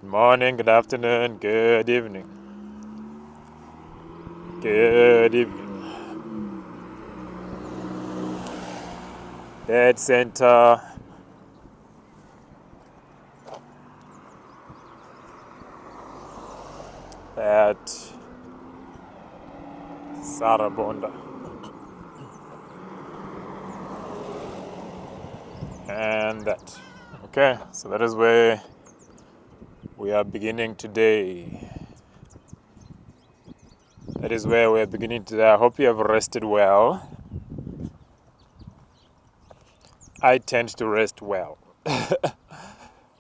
morning, good afternoon, good evening. Good evening. Dead center. At Sarabonda. And that. Okay, so that is where we are beginning today. That is where we are beginning today. I hope you have rested well. I tend to rest well.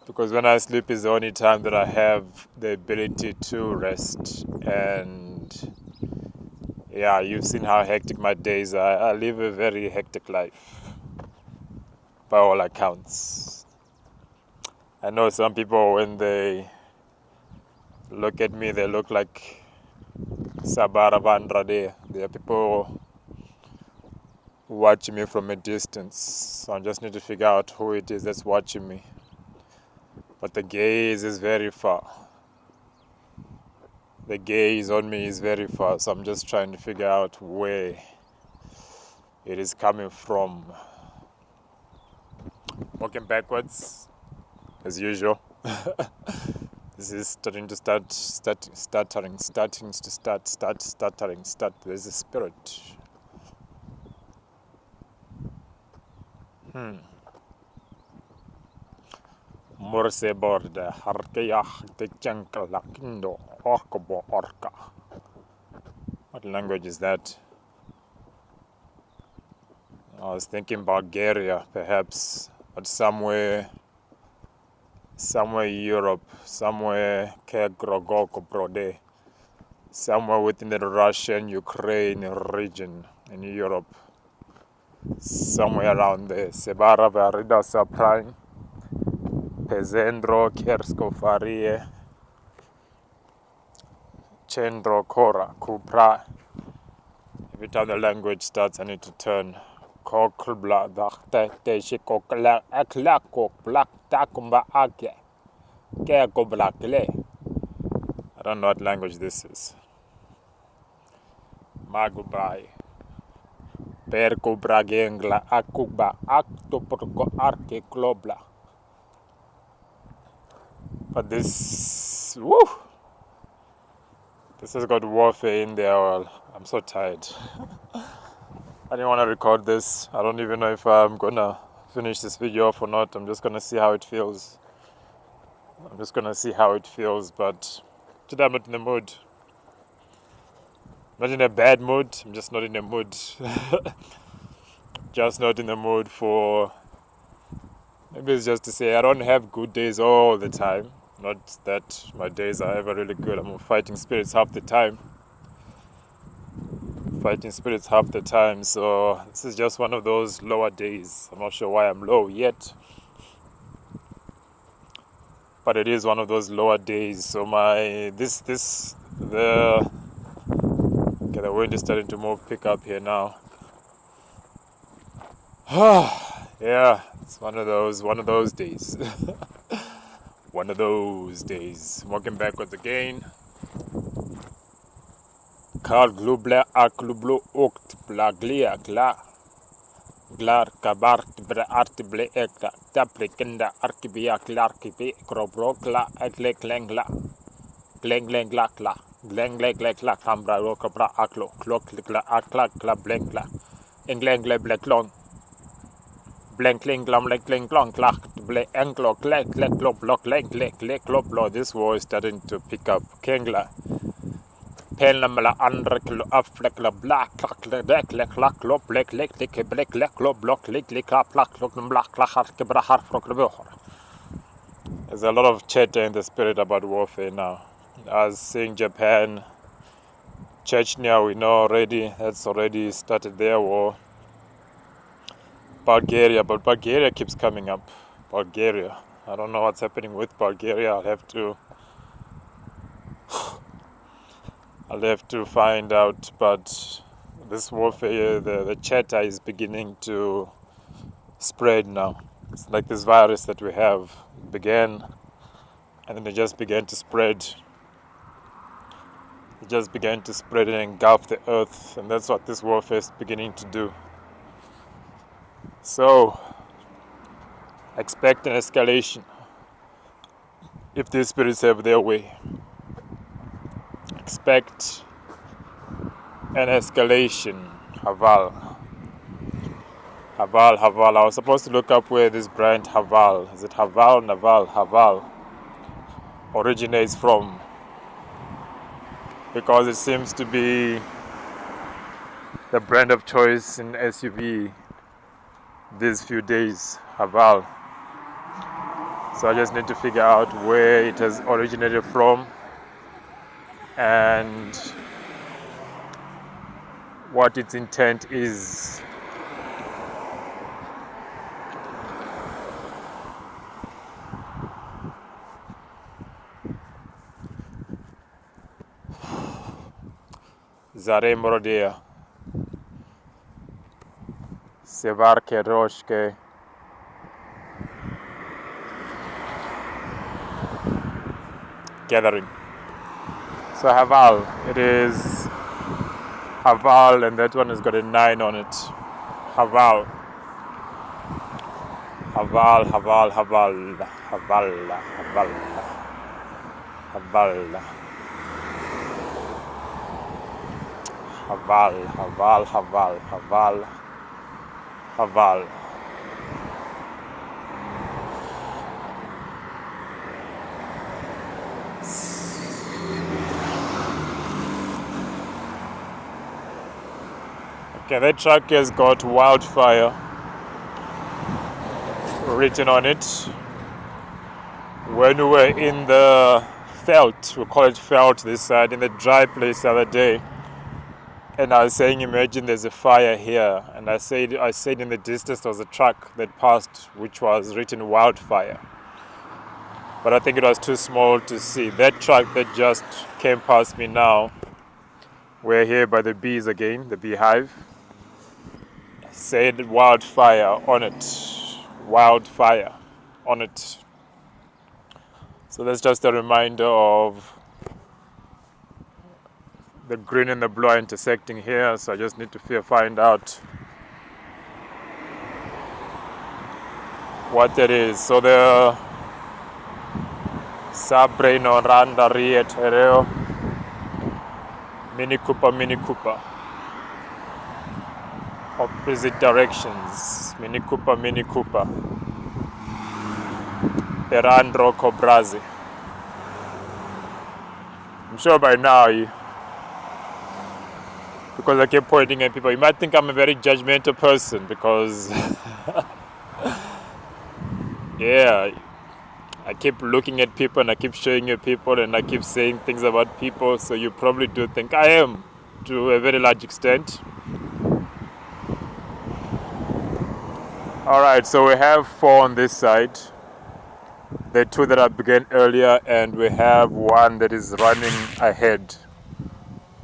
Because when I sleep is the only time that I have the ability to rest. And yeah, you've seen how hectic my days are. I live a very hectic life, by all accounts. I know some people, when they look at me, they look like Sabara Vandrade. There are people watching me from a distance. So I just need to figure out who it is that's watching me. But the gaze is very far. The gaze on me is very far. So I'm just trying to figure out where it is coming from. Walking backwards, as usual. This is starting to stuttering. There's a spirit. Morse borda harkeyah te chankalakindo orkobo orka. What language is that? I was thinking Bulgaria, perhaps, but somewhere Europe, somewhere Kegrogoko Brode, somewhere within the Russian-Ukraine region in Europe, somewhere around there. Sebara Varida Saprine, Pezendro, Kersko Farie, Chendro Kora, Kupra. Every time the language starts, I need to turn. I don't know what language this is. Magubai. Perko bragengla akuba actoporco arke klobla. But this has got warfare in there. Well, I'm so tired. I didn't want to record this. I don't even know if I'm gonna finish this video off or not. I'm just gonna see how it feels. But today I'm not in the mood. Not in a bad mood. I'm just not in the mood. Just not in the mood for. Maybe it's just to say I don't have good days all the time. Not that my days are ever really good. I'm fighting spirits half the time. So this is just one of those lower days. I'm not sure why I'm low yet, but it is one of those lower days. So the wind is starting to pick up here now. Yeah, it's one of those days. One of those days. Walking backwards again. Karl glubla aklublo okt blaglia gla. Glar kabart bre artible ekta taplikenda arkibia klarkibi krobrokla ekle klengla. Glenglengla kla. Glenglengla kambra rokabra aklo. Klokla akla kla blenkla. Englengle bleklong. Blankling glom lekling glong klak ble englo klek leklo blok leklo. This war is starting to pick up. Kengla. Penlamala andreklo aflekla black klak lek lo blek leklo blok leka plak lok blak klak kebra har froklo. There's a lot of chatter in the spirit about warfare now. As seeing Japan, Chechnya, we know already, that's already started their war. Bulgaria, but Bulgaria keeps coming up. Bulgaria. I don't know what's happening with Bulgaria. I'll have to find out, but this warfare, the chatter is beginning to spread now. It's like this virus that we have. It began And then it just began to spread. It just began to spread and engulf the earth, and that's what this warfare is beginning to do. So, expect an escalation if these spirits have their way. Expect an escalation. Haval. Haval, Haval. I was supposed to look up where this brand Haval, is it Haval, Naval, Haval, originates from, because it seems to be the brand of choice in SUV these few days, Haval. So I just need to figure out where it has originated from and what its intent is. Zare Morodea Sevarke Roshke Gathering. So Haval, it is Haval, and that one has got a 9 on it. Haval. Haval, Haval, Haval, Haval, Haval, Haval. Haval, Haval, Haval, Haval, Haval. Okay, that truck has got wildfire written on it. When we were in the felt, we call it felt this side, in the dry place the other day, and I was saying, imagine there's a fire here, and I said in the distance there was a truck that passed which was written wildfire, but I think it was too small to see. That truck that just came past me now, we're here by the bees again, the beehive, said wildfire on it. Wildfire on it. So that's just a reminder of the green and the blue are intersecting here, so I just need to find out what that is. So the Sabrino Randa Riet Hereo Mini Cooper opposite directions, Mini Cooper Perandro Cobrazi. I'm sure by now because I keep pointing at people, you might think I'm a very judgmental person because yeah, I keep looking at people and I keep showing you people and I keep saying things about people, so you probably do think I am to a very large extent. Alright, so we have 4 on this side, the 2 that I began earlier, and we have 1 that is running ahead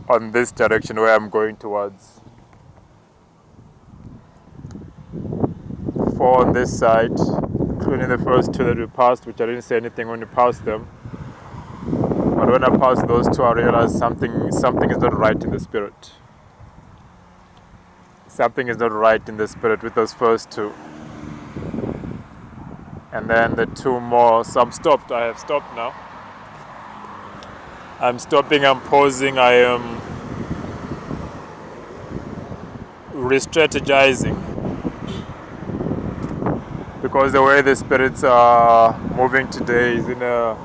on this direction where I'm going towards. 4 on this side, including the first 2 that we passed, which I didn't say anything when we passed them. But when I passed those 2, I realized something is not right in the spirit. Something is not right in the spirit with those first 2. And then the 2 more, so I'm stopped. I have stopped now. I'm stopping, I'm pausing, I am re-strategizing. Because the way the spirits are moving today is in a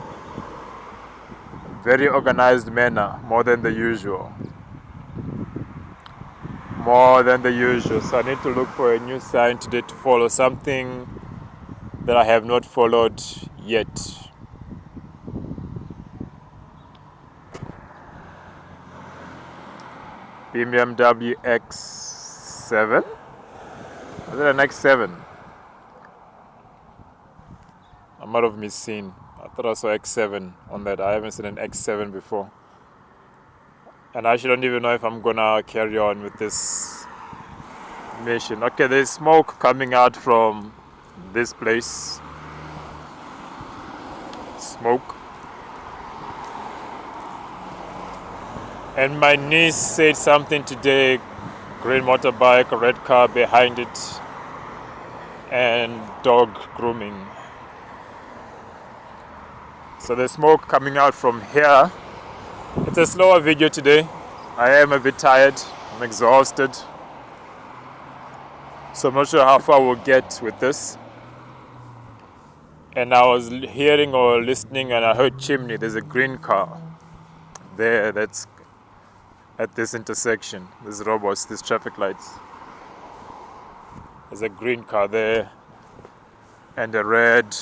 very organized manner, more than the usual. So I need to look for a new sign today to follow, something that I have not followed yet. BMW X7? Is it an X7? I might have misseen. I thought I saw X7 on that. I haven't seen an X7 before. And I actually don't even know if I'm gonna carry on with this mission. Okay, there's smoke coming out from this place. Smoke. And my niece said something today, green motorbike, a red car behind it, and dog grooming. So the smoke coming out from here. It's a slower video today. I am a bit tired, I'm exhausted. So I'm not sure how far we'll get with this. And I was hearing or listening and I heard chimney. There's a green car there that's at this intersection. There's robots, these traffic lights. There's a green car there and a red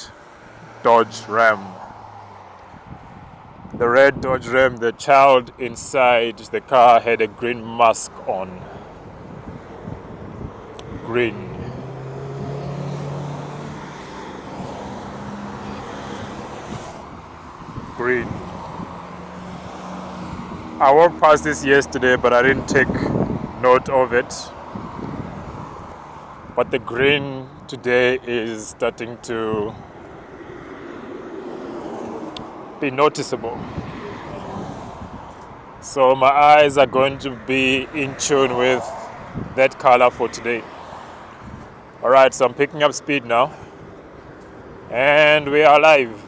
Dodge Ram. The red Dodge Ram, the child inside the car had a green mask on. Green. Green. I walked past this yesterday, but I didn't take note of it. But the green today is starting to be noticeable. So my eyes are going to be in tune with that color for today. Alright, so I'm picking up speed now. And we are live.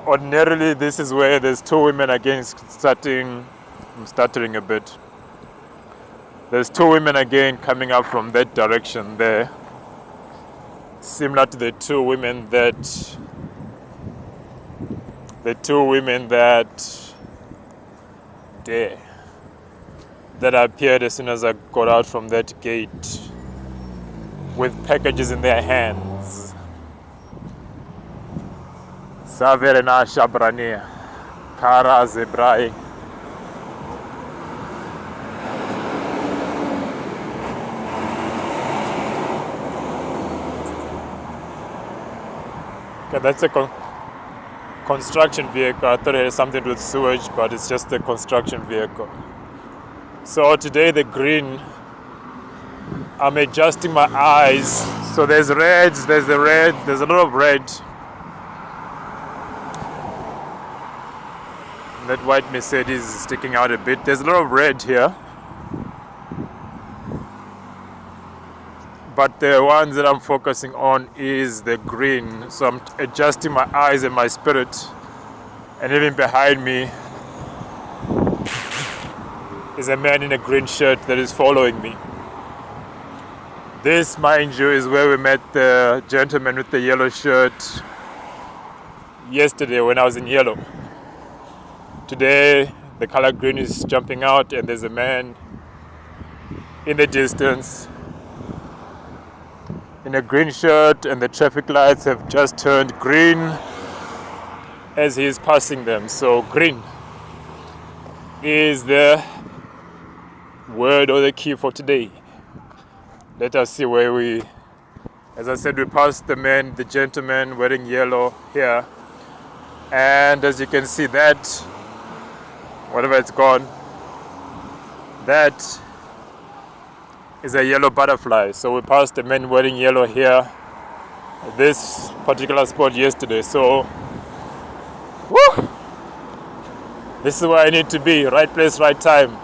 Ordinarily, this is where there's two women again I'm stuttering a bit. There's two women again coming up from that direction there. Similar to the two women that appeared as soon as I got out from that gate with packages in their hands. Saverena Shabrania, Kara Zebrai. Okay, that's a construction vehicle. I thought it had something to do with sewage, but it's just a construction vehicle. So today the green, I'm adjusting my eyes. So there's reds, there's a lot of red. That white Mercedes is sticking out a bit. There's a lot of red here. But the ones that I'm focusing on is the green. So I'm adjusting my eyes and my spirit. And even behind me is a man in a green shirt that is following me. This, mind you, is where we met the gentleman with the yellow shirt yesterday when I was in yellow. Today, the color green is jumping out and there's a man in the distance in a green shirt, and the traffic lights have just turned green as he is passing them. So green is the word or the key for today. Let us see where as I said, we passed the gentleman wearing yellow here. And as you can see, that, whatever it's gone, that is a yellow butterfly. So we passed the man wearing yellow here at this particular spot yesterday. So, woo! This is where I need to be. Right place, right time.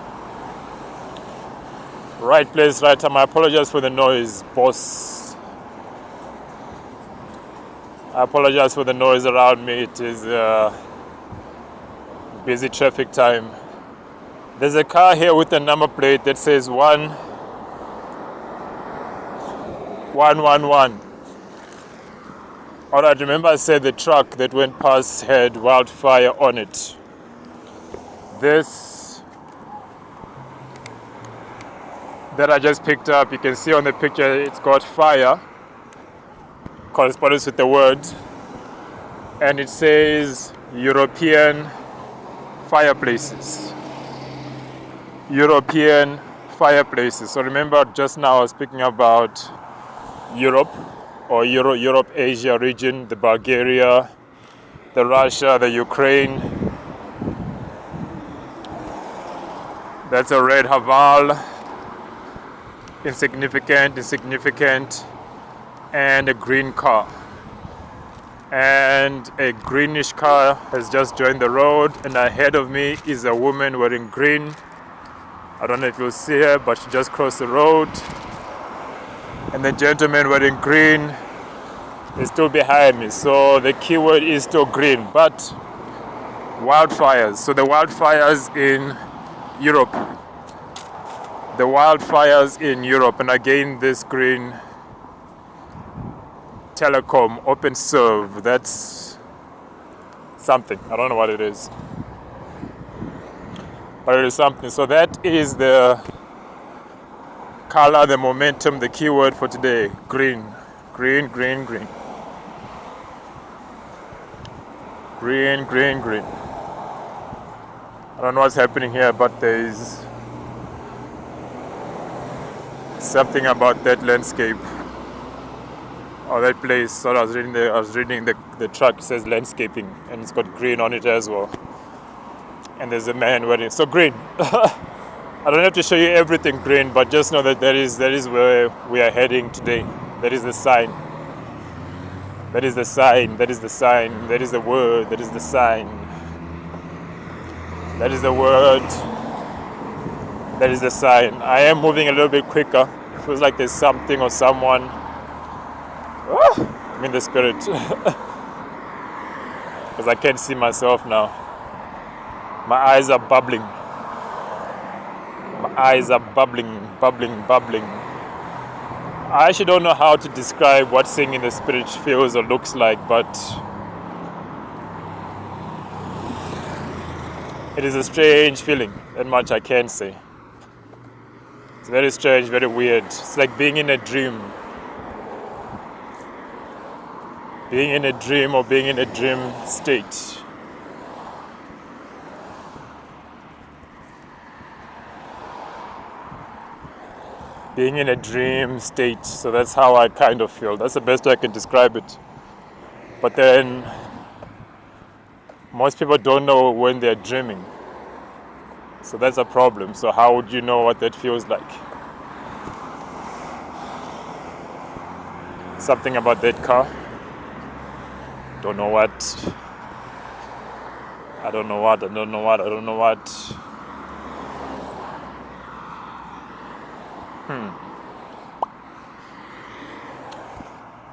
Right place, right time. I apologize for the noise, boss. I apologize for the noise around me. It is busy traffic time. There's a car here with a number plate that says 111. Alright, remember I said the truck that went past had wildfire on it. This that I just picked up, you can see on the picture it's got fire, corresponds with the word, and it says European fireplaces. European fireplaces. So remember, just now I was speaking about Europe or Europe, Asia region, the Bulgaria, the Russia, the Ukraine. That's a red Haval, insignificant, and a green car. and a greenish car has just joined the road, and ahead of me is a woman wearing green. I don't know if you'll see her, but she just crossed the road, and the gentleman wearing green is still behind me. So the keyword is still green, but wildfires. So the wildfires in Europe, and again this green telecom open serve, that's something. I don't know what it is, but it is something. So that is the color, the momentum, the keyword for today. Green, green, green, green. Green, green, green. I don't know what's happening here, but there is something about that landscape or that place. So I was reading the truck, says landscaping, and it's got green on it as well. And there's a man wearing, so green. I don't have to show you everything green, but just know that that is where we are heading today. That is the sign. That is the sign. That is the sign. That is the word. That is the sign. That is the word. That is the sign. I am moving a little bit quicker. It feels like there's something or someone. I'm in the spirit. Because I can't see myself now. My eyes are bubbling. My eyes are bubbling, bubbling, bubbling. I actually don't know how to describe what seeing in the spirit feels or looks like, but it is a strange feeling, that much I can say. It's very strange, very weird. It's like being in a dream. Being in a dream or being in a dream state. Being in a dream state. So that's how I kind of feel. That's the best way I can describe it. But then most people don't know when they're dreaming. So that's a problem. So how would you know what that feels like? Something about that car. Don't know what. I don't know what.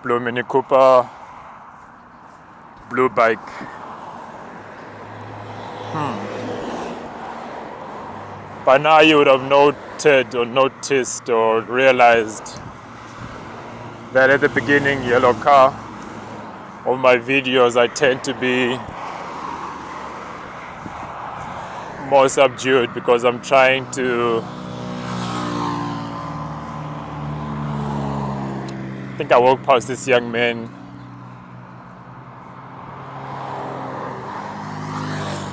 Blue Mini Cooper. Blue bike. By now you would have noted or noticed or realized that at the beginning, yellow car, all my videos I tend to be more subdued because I'm trying to, I think I walked past this young man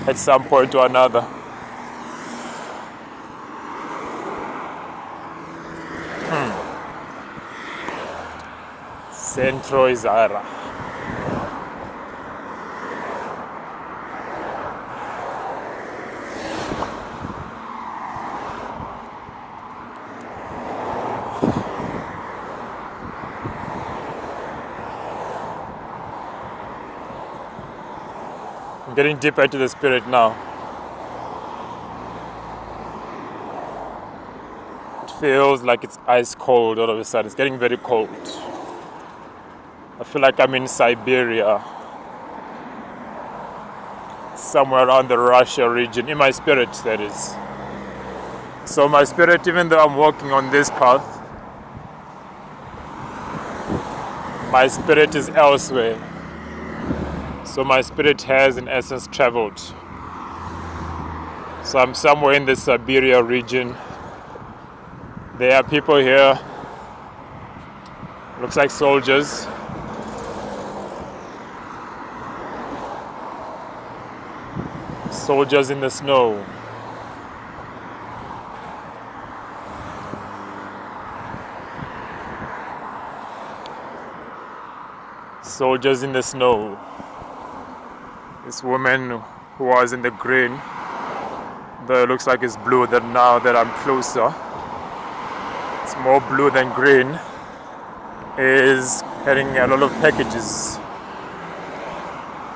at some point or another. Centro Izara. I'm getting deeper into the spirit now. It feels like it's ice cold all of a sudden. It's getting very cold. I feel like I'm in Siberia, somewhere around the Russia region, in my spirit, that is. So my spirit, even though I'm walking on this path, my spirit is elsewhere. So my spirit has, in essence, traveled. So I'm somewhere in the Siberia region. There are people here, looks like soldiers. Soldiers in the snow. Soldiers in the snow. This woman who was in the green, though it looks like it's blue, that now that I'm closer, it's more blue than green, is carrying a lot of packages.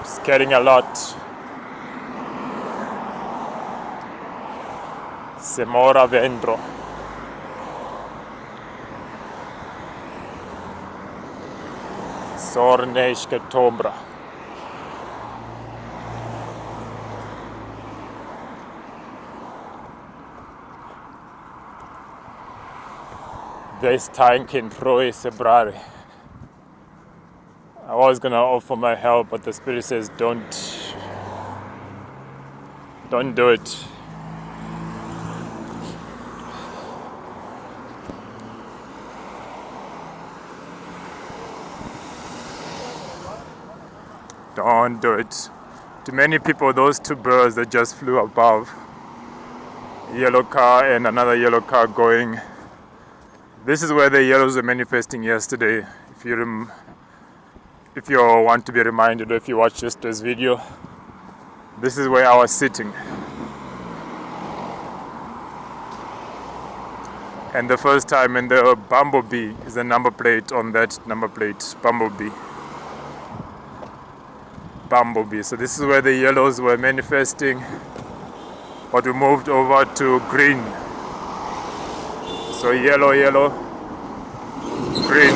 Just getting a lot. Semora Vendro. Sornesh Ketombra. This time can throw Sebrari. I was gonna offer my help, but the spirit says don't do it. Don't do it. To many people, those two birds that just flew above, a yellow car and another yellow car going. This is where the yellows were manifesting yesterday. If you want to be reminded, or if you watch yesterday's video, this is where I was sitting. And the first time, and the bumblebee is the number plate on that number plate, bumblebee. So this is where the yellows were manifesting, but we moved over to green. So yellow, green.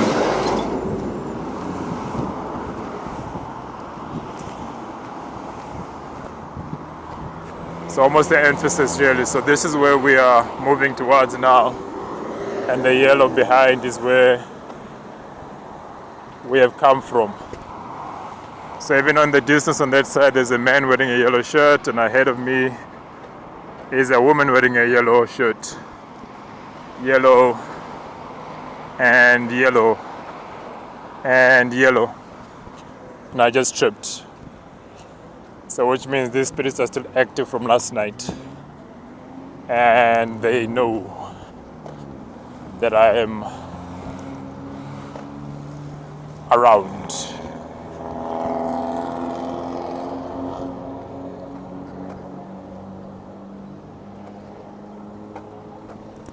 So almost the emphasis really. So this is where we are moving towards now, and the yellow behind is where we have come from. So even on the distance on that side, there's a man wearing a yellow shirt, and ahead of me is a woman wearing a yellow shirt. Yellow and yellow and yellow. And I just tripped. So which means these spirits are still active from last night. And they know that I am around.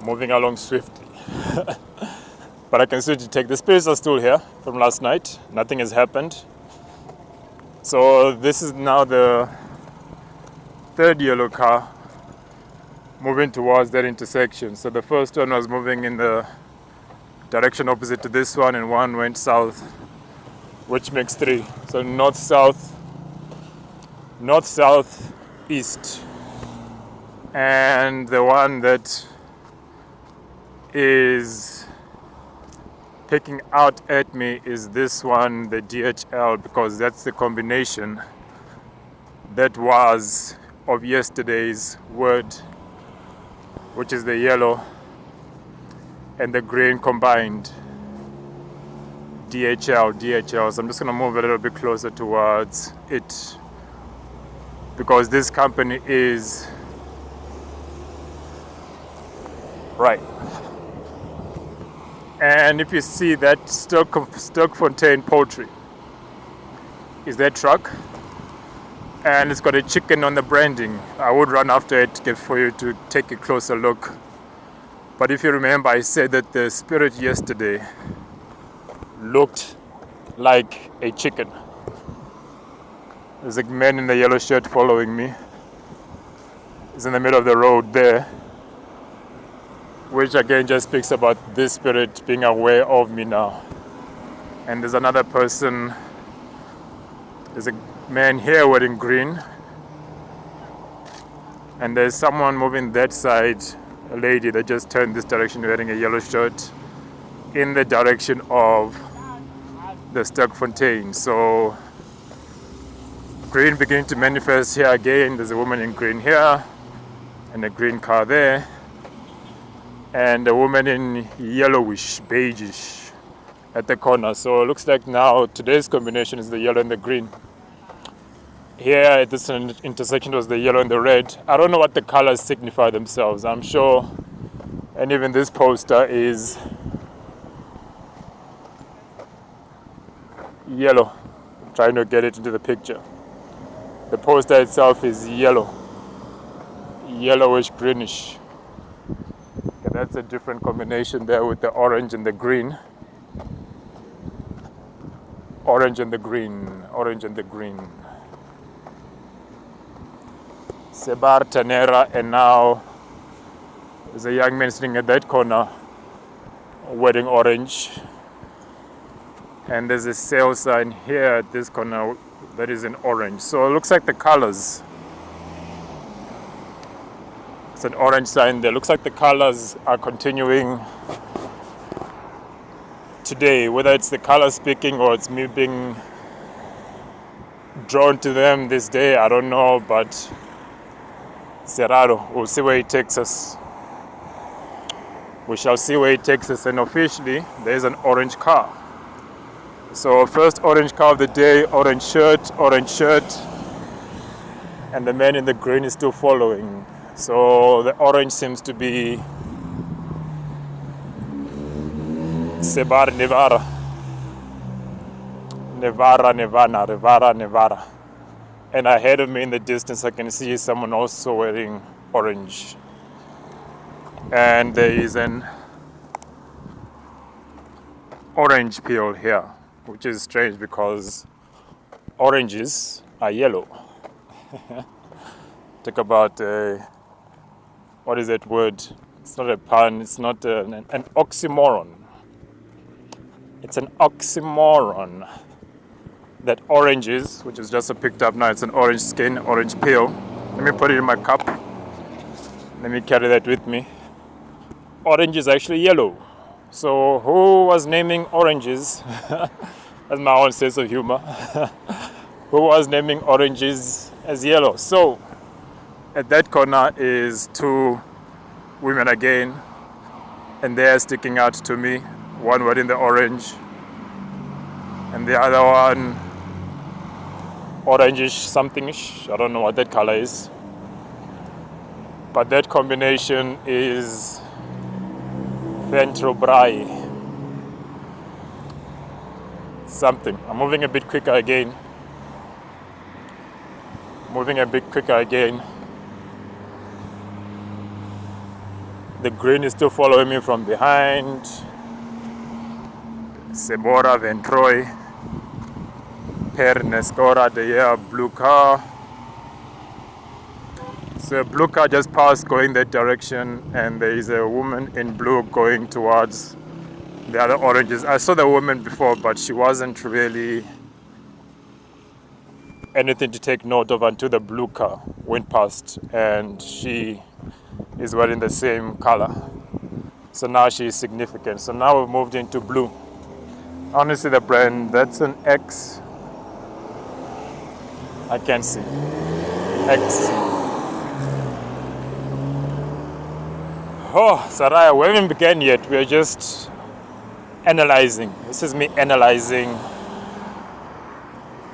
Moving along swiftly. But I can still detect the spirits are still here from last night. Nothing has happened. So this is now the third yellow car moving towards that intersection. So the first one was moving in the direction opposite to this one, and one went south, which makes three. So north, south, east. And the one that is picking out at me is this one, the DHL, because that's the combination that was of yesterday's word, which is the yellow and the green combined. DHL. So I'm just going to move a little bit closer towards it, because this company is right. And if you see that Sturkfontein poultry is that truck, and it's got a chicken on the branding. I would run after it for you to take a closer look. But if you remember, I said that the spirit yesterday looked like a chicken. There's a man in the yellow shirt following me. He's in the middle of the road there, which again just speaks about this spirit being aware of me now. And there's another person, there's a man here wearing green, and there's someone moving that side, a lady that just turned this direction wearing a yellow shirt in the direction of the Sturkfontein. So green beginning to manifest here again. There's a woman in green here and a green car there, and a woman in yellowish, beigeish at the corner. So it looks like now today's combination is the yellow and the green. Here at this intersection was the yellow and the red. I don't know what the colors signify themselves, I'm sure. And even this poster is yellow. I'm trying to get it into the picture. The poster itself is yellow. Yellowish, greenish. Okay, that's a different combination there with the orange and the green. Orange and the green. Sebar Tanera, and now there's a young man sitting at that corner wearing orange. And there's a sale sign here at this corner that is in orange. So it looks like the colors. It's an orange sign there. Looks like the colors are continuing today. Whether it's the color speaking or it's me being drawn to them this day, I don't know, but Cerrado, we'll see where it takes us. We shall see where it takes us, and officially there's an orange car. So first orange car of the day, orange shirt, and the man in the green is still following. So the orange seems to be Sebar Nevara. And ahead of me in the distance, I can see someone also wearing orange. And there is an orange peel here, which is strange because oranges are yellow. Talk about, what is that word? It's not a pun, it's not an oxymoron. It's an oxymoron. That oranges, which is just picked up now, it's an orange skin, orange peel. Let me put it in my cup. Let me carry that with me. Orange is actually yellow. So who was naming oranges? That's my own sense of humor. Who was naming oranges as yellow? So at that corner is two women again, and they're sticking out to me. One wearing the orange, and the other one orangish somethingish. I don't know what that color is, but that combination is Ventrobrai something. I'm moving a bit quicker again. The green is still following me from behind. Sebora Ventroy Per Nescora de blue car. So a blue car just passed going that direction, and there is a woman in blue going towards the other oranges. I saw the woman before, but she wasn't really anything to take note of until the blue car went past, and she is wearing the same color. So now she is significant. So now we've moved into blue. Honestly, the brand, that's an X. I can't see. X. Oh, Saraya, we haven't begun yet. We're just analyzing. This is me analyzing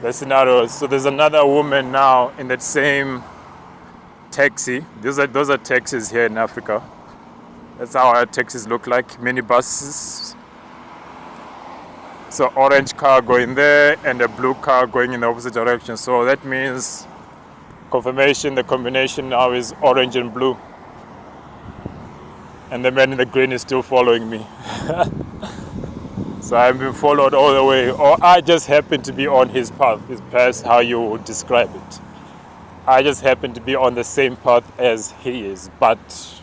the scenario. So there's another woman now in that same taxi. Those are taxis here in Africa. That's how our taxis look like, minibuses. So orange car going there and a blue car going in the opposite direction. So that means confirmation, the combination now is orange and blue. And the man in the green is still following me. So I've been followed all the way, or I just happen to be on his path. Is perhaps how you would describe it. I just happen to be on the same path as he is, but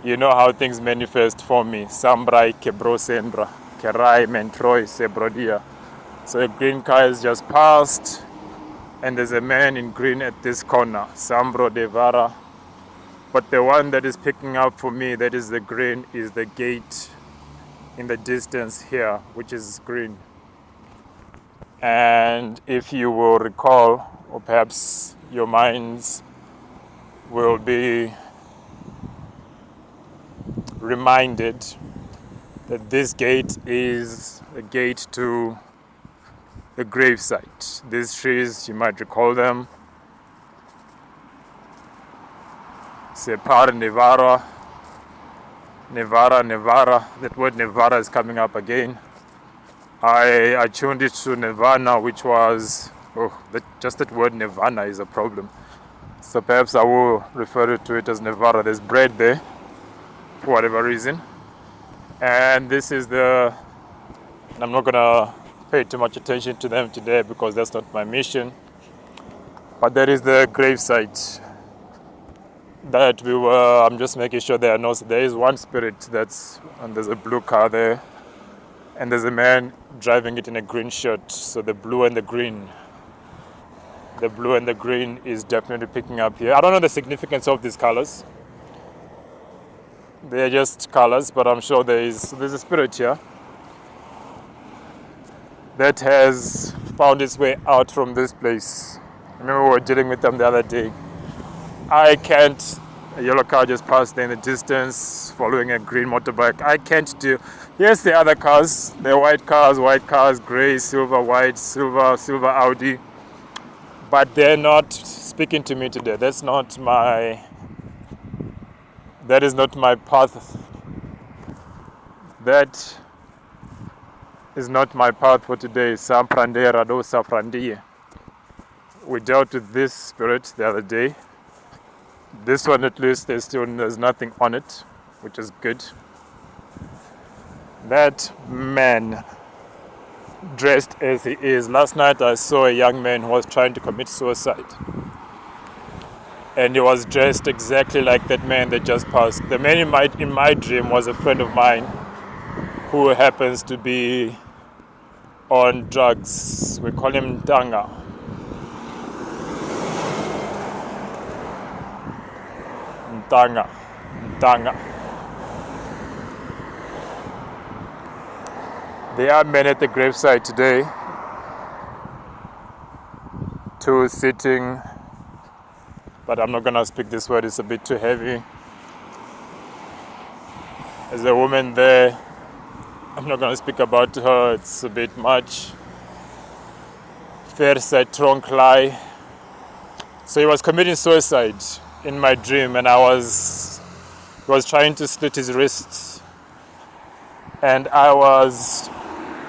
you know how things manifest for me. Sambrai kebro sendra, kerai mentroi sebrodia. So a green car is just passed, and there's a man in green at this corner, Sambro Devara. But the one that is picking up for me, that is the green, is the gate in the distance here, which is green. And if you will recall, or perhaps your minds will be reminded that this gate is a gate to the gravesite. These trees, you might recall them. Separ Nevara. That word Nevara is coming up again. I tuned it to Nirvana, which was, just that word Nirvana is a problem. So perhaps I will refer to it as Nevara. There's bread there, for whatever reason. And this is I'm not gonna pay too much attention to them today because that's not my mission. But that is the gravesite that we were. I'm just making sure there are no. There is one spirit and there's a blue car there, and there's a man driving it in a green shirt. So the blue and the green is definitely picking up here. I don't know the significance of these colors. They are just colors, but I'm sure there's a spirit here that has found its way out from this place. I remember we were dealing with them the other day. A yellow car just passed there in the distance, following a green motorbike. I can't do. Yes, the other cars, they're white cars, grey, silver, white, silver Audi. But they're not speaking to me today. That is not my path. That is not my path for today. We dealt with this spirit the other day. This one at least there's nothing on it, which is good. That man, dressed as he is. Last night I saw a young man who was trying to commit suicide. And he was dressed exactly like that man that just passed. The man in my dream was a friend of mine who happens to be on drugs. We call him Ntanga. There are men at the gravesite today. Two sitting, but I'm not gonna speak this word, it's a bit too heavy. There's a woman there. I'm not gonna speak about her, it's a bit much. Verse trunk lie. So he was committing suicide in my dream, and he was trying to slit his wrists, and I was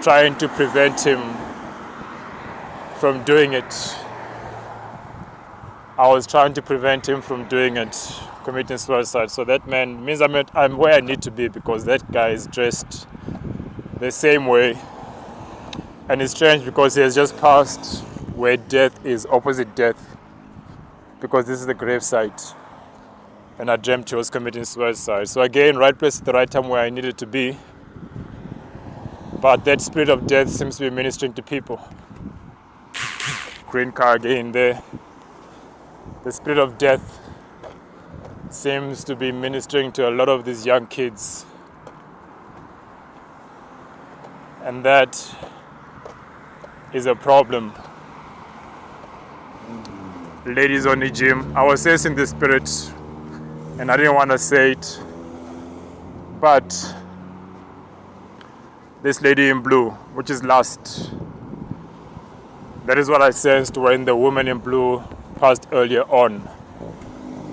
trying to prevent him from doing it. Committing suicide. So that man means I'm where I need to be, because that guy is dressed the same way. And it's strange because he has just passed where death is, opposite death, because this is the gravesite. And I dreamt he was committing suicide. So again, right place at the right time where I needed to be. But that spirit of death seems to be ministering to people. Green car again there. The spirit of death seems to be ministering to a lot of these young kids. And that is a problem. Ladies only gym. I was sensing the spirit and I didn't want to say it. But this lady in blue, which is last, that is what I sensed when the woman in blue passed earlier on.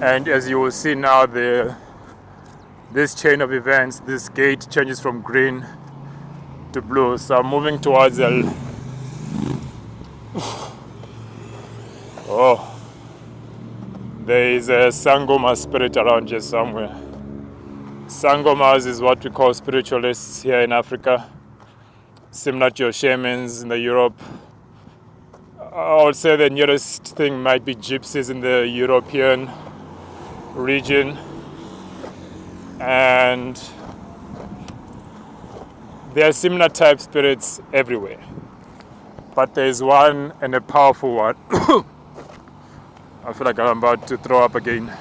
And as you will see now, this chain of events, this gate changes from green to blue. So I'm moving towards there is a Sangoma spirit around here somewhere. Sangomas is what we call spiritualists here in Africa, similar to your shamans in the Europe. I would say the nearest thing might be gypsies in the European region. And there are similar type spirits everywhere. But there is one, and a powerful one. I feel like I'm about to throw up again.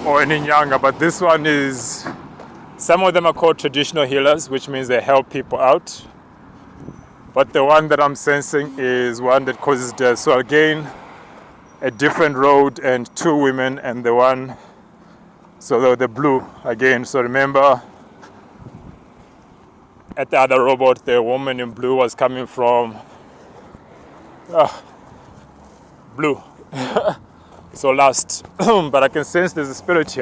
Or in Inyanga, but this one is, some of them are called traditional healers, which means they help people out. But the one that I'm sensing is one that causes death. So again, a different road and two women, and the one, so the blue again. So remember, at the other robot, the woman in blue was coming from blue. So last, but I can sense there's a spirit here.